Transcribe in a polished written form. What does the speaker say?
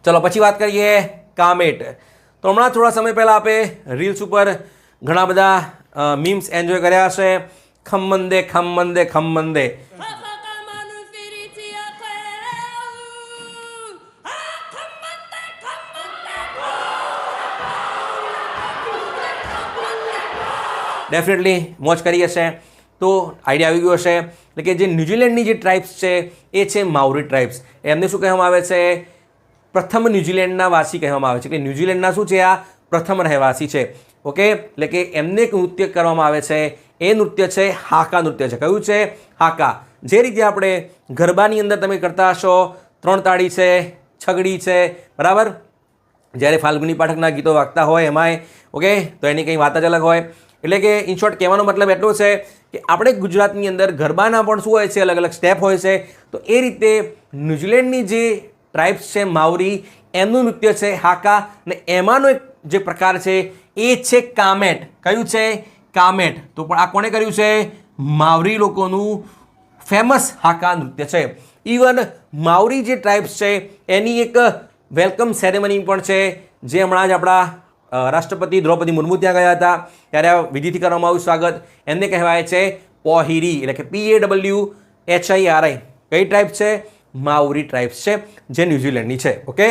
ચલો પછી વાત કરીએ કામેટ. તો હમણાં થોડા સમય પહેલાં આપણે રીલ્સ ઉપર ઘણા બધા મીમ્સ એન્જોય કર્યા હશે. ખમ્મંદે ખમ્મંદે ખમ્મંદે. ડેફિનેટલી મોજ કરી હશે. તો આઈડિયા આવી ગયો હશે. એટલે કે જે ન્યૂઝીલેન્ડની જે ટ્રાઇબ્સ છે એ છે માઉરી ટ્રાઇબ્સ. એમને શું કહેવામાં આવે છે? પ્રથમ ન્યૂઝીલેન્ડના વાસી કહેવામાં આવે છે. કે ન્યૂઝીલેન્ડના શું છે? આ પ્રથમ રહેવાસી છે. ઓકે, એટલે કે એમને એક નૃત્ય કરવામાં આવે છે. એ નૃત્ય છે હાકા નૃત્ય છે. કયું છે? હાકા. જે રીતે આપણે ગરબાની અંદર તમે કરતા હશો, 3 તાળી છે, છગડી છે, બરાબર. જ્યારે ફાલ્ગુની પાઠકના ગીતો વાગતા હોય એમાંય, ઓકે, તો એની કંઈ વાત જ અલગ હોય. એટલે કે ઇન શોર્ટ કહેવાનો મતલબ એટલો છે કે આપણે ગુજરાતની અંદર ગરબાના પણ શું હોય છે? અલગ અલગ સ્ટેપ હોય છે. તો એ રીતે ન્યૂઝીલેન્ડની જે ટ્રાઇબ્સ છે માઉરી, એમનું નૃત્ય છે હાકા. અને એમાંનો એક જે પ્રકાર છે એ છે કામેટ. કયું છે? કામેટ. તો પણ આ કોણે કર્યું છે? માવરી લોકોનું ફેમસ હાકા નૃત્ય છે. ઇવન માવરી જે ટ્રાઇબ્સ છે એની એક વેલકમ સેરેમની પણ છે, જે હમણાં જ આપણા રાષ્ટ્રપતિ દ્રૌપદી મુર્મુ ત્યાં ગયા હતા ત્યારે આ વિધિથી કરવામાં આવ્યું સ્વાગત. એમને કહેવાય છે પોહિરી, એટલે કે PAWHIRI. કઈ ટ્રાઇબ્સ છે? માઉરી ટ્રાઇબ્સ છે, જે ન્યૂઝીલેન્ડની છે. ઓકે.